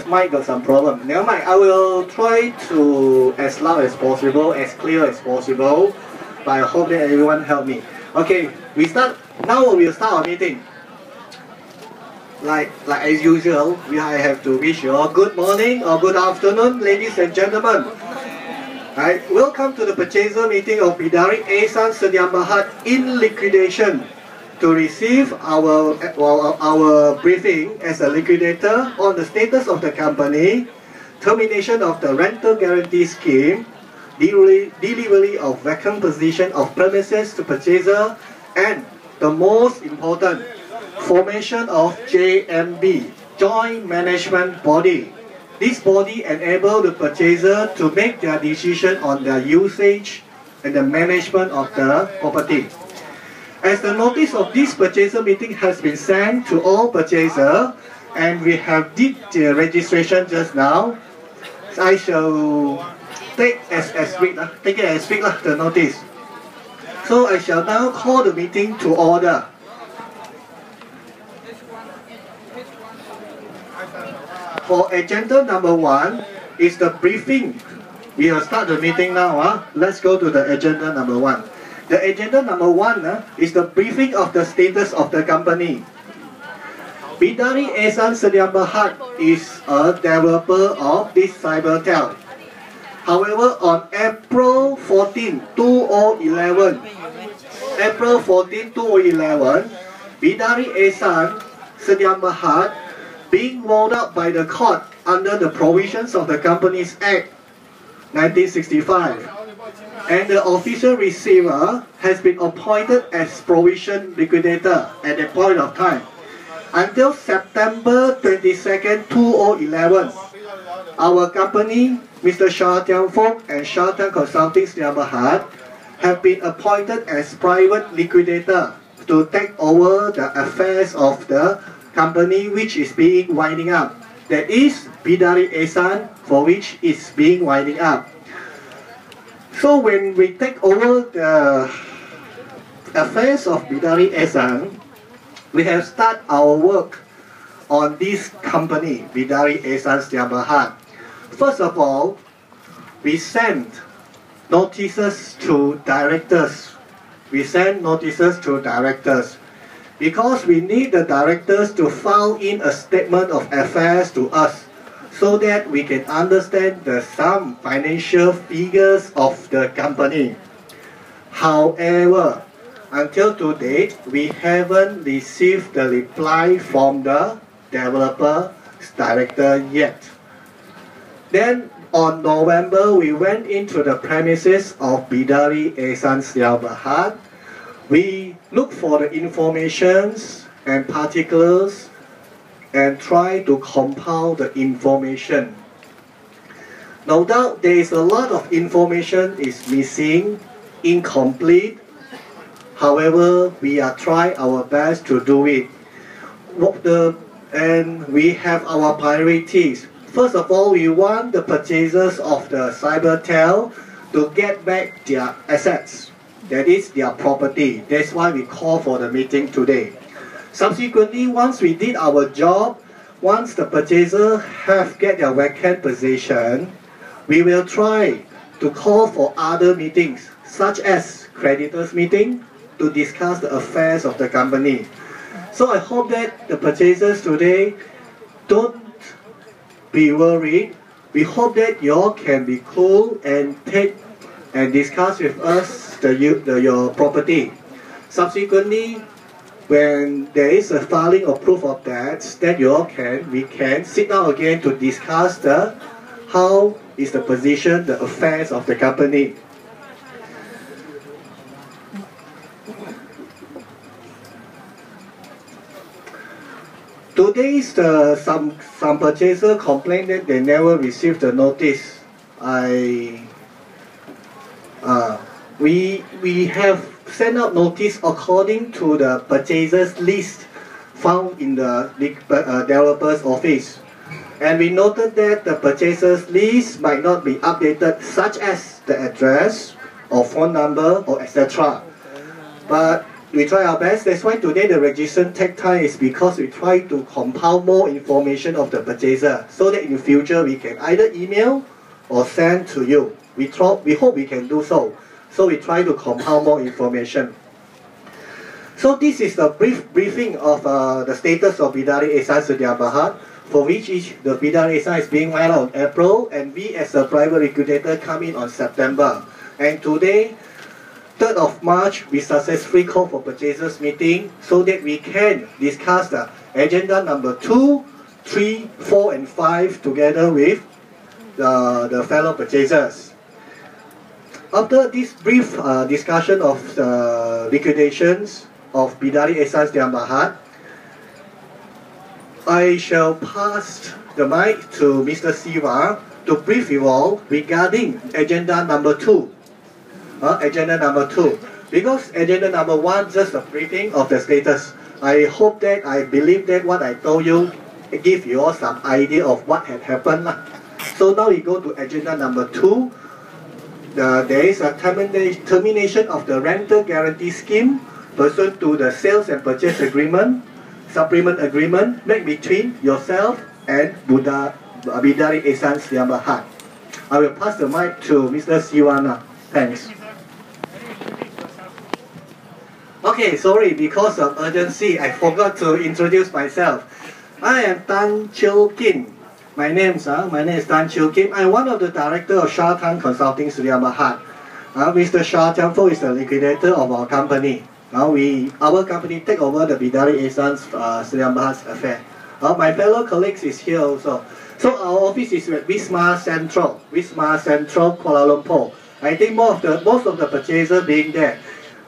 mic got some problem. Never mind, I will try to as loud as possible, as clear as possible. But I hope that everyone help me. Okay, we start. Now we'll start our meeting. Like as usual, I have to wish you all good morning or good afternoon, ladies and gentlemen. Right, welcome to the purchaser meeting of Bidari Ehsan Sdn Bhd in liquidation. To receive our briefing as a liquidator on the status of the company, termination of the rental guarantee scheme, delivery of vacant position of premises to purchaser, and the most important, formation of JMB, Joint Management Body. This body enables the purchaser to make their decision on the usage and the management of the property. As the notice of this purchaser meeting has been sent to all purchasers, and we have did the registration just now, I shall take it as read the notice. So I shall now call the meeting to order. For agenda number 1 is the briefing. We will start the meeting now. Let's go to the agenda number 1. The agenda number 1 is the briefing of the status of the company. Bidari Ehsan Sdn Bhd is a developer of this Sibertel. However, on April 14, 2011, Bidari Ehsan Sdn Bhd, being rolled up by the court under the provisions of the Companies Act 1965, and the official receiver has been appointed as provision liquidator at that point of time. Until September 22nd, 2011, our company, Mr. SHA TAN and SHA TAN Consulting Sdn Bhd, have been appointed as private liquidator to take over the affairs of the company which is being winding up. That is Bidari Ehsan, for which is being winding up. So when we take over the affairs of Bidari Ehsan, we have started our work on this company, Bidari Ehsan Sdn Bhd. First of all, we sent notices to directors. Because we need the directors to file in a statement of affairs to us, so that we can understand some financial figures of the company. However, until to date, we haven't received the reply from the developer's director yet. Then on November, we went into the premises of Bidari Ehsan Sdn Bhd. We look for the informations and particulars and try to compile the information. No doubt there is a lot of information is missing, incomplete. However, we are trying our best to do it. And we have our priorities. First of all, we want the purchasers of the Sibertel to get back their assets. That is their property. That's why we call for the meeting today. Subsequently, once we did our job, once the purchaser have get their vacant position, we will try to call for other meetings, such as creditors meeting, to discuss the affairs of the company. So I hope that the purchasers today don't be worried. We hope that you all can be cool and take and discuss with us your property. Subsequently, when there is a filing of proof of that we can sit down again to discuss how is the position, the affairs of the company. Today, some purchaser complained that they never received the notice. We have sent out notice according to the purchasers list found in the developer's office. And we noted that the purchasers list might not be updated, such as the address or phone number or etc. But we try our best. That's why today the registration take time is because we try to compile more information of the purchaser so that in the future we can either email or send to you. We hope we can do so. So we try to compile more information. So this is the briefing of the status of Bidari Ihsan Sedia Berhad, for which the Bidari Ihsan is being rolled out in April, and we as a private liquidator come in on September. And today, 3rd of March, we successfully called for purchasers meeting so that we can discuss the agenda number 2, 3, 4 and 5 together with the fellow purchasers. After this brief discussion of the liquidations of Bidari Ihsan Sedia Berhad, I shall pass the mic to Mr. Siwa to brief you all regarding agenda number 2. Agenda number 2. Because agenda number 1 just a briefing of the status. I believe that what I told you give you all some idea of what had happened. So now we go to agenda number 2. There is a termination of the rental guarantee scheme pursuant to the sales and purchase agreement, supplement agreement made between yourself and Bidari Ihsan Sedia Berhad. I will pass the mic to Mr. Siwana. Thanks. Okay, sorry, because of urgency, I forgot to introduce myself. I am Tan Chiu Kim. My name is Tan Chiu Kim. I'm one of the director of SHA TAN Consulting Sedia Berhad. Mr. SHA TAN is the liquidator of our company. Our company take over the Bidari Ihsan Sedia Berhad's affair. My fellow colleagues is here also. So our office is at Wisma Central, Kuala Lumpur. I think most of the purchasers being there.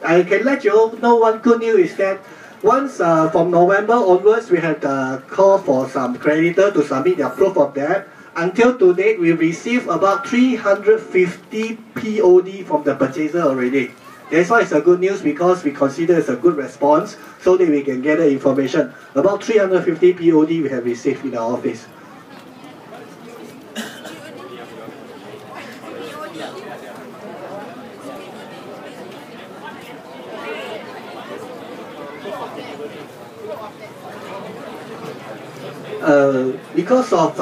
I can let you all know one good news is that once from November onwards, we have the call for some creditor to submit their proof of debt. Until to date, we received about 350 POD from the purchaser already. That's why it's a good news, because we consider it's a good response so that we can gather information. About 350 POD we have received in our office. Because of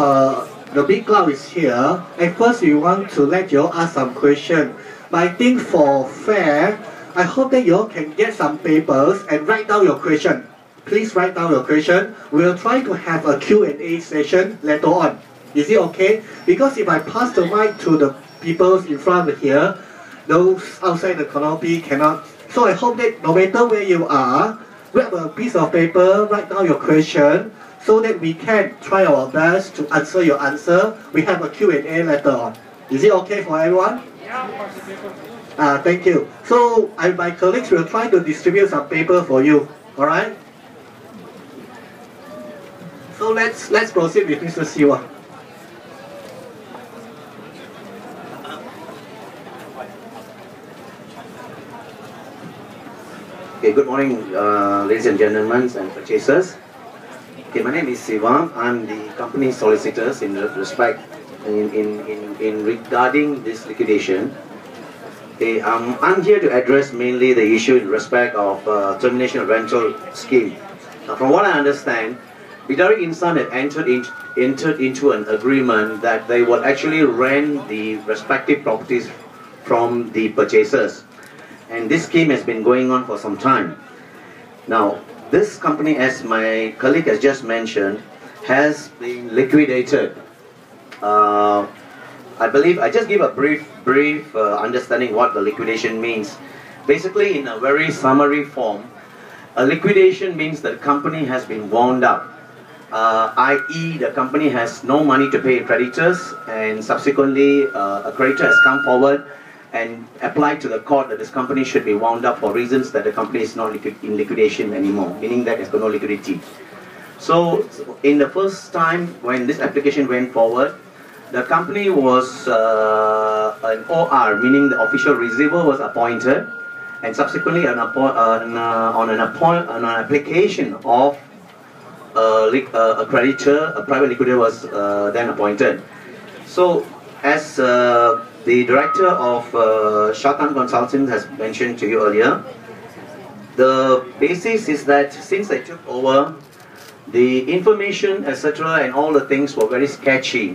the big cloud is here, at first we want to let you all ask some questions. But I think for fair, I hope that you all can get some papers and write down your question. Please write down your question. We'll try to have a Q&A session later on. Is it okay? Because if I pass the mic to the people in front of here, those outside the canopy cannot. So I hope that no matter where you are, grab a piece of paper, write down your question, so that we can try our best to answer your answer. We have a Q&A later on. Is it okay for everyone? Yeah. Thank you. So my colleagues will try to distribute some paper for you. All right? So let's proceed with Mr. Siwa. Okay, good morning, ladies and gentlemen and purchasers. Okay, my name is Siva. I'm the company solicitors in respect in regarding this liquidation. Okay, I'm here to address mainly the issue in respect of termination of rental scheme. Now, from what I understand, Bidari Ihsan had entered into an agreement that they will actually rent the respective properties from the purchasers, and this scheme has been going on for some time. Now, this company, as my colleague has just mentioned, has been liquidated. I believe I just give a brief understanding what the liquidation means. Basically, in a very summary form, a liquidation means that the company has been wound up, i.e. the company has no money to pay creditors, and subsequently a creditor has come forward and applied to the court that this company should be wound up for reasons that the company is not in liquidation anymore, meaning that it's got no liquidity. So in the first time when this application went forward, the company was an OR, meaning the official receiver was appointed, and subsequently on an application of a creditor, a private liquidator was then appointed. So as the director of SHA TAN Consulting has mentioned to you earlier, The basis is that since I took over, the information, etc., and all the things were very sketchy.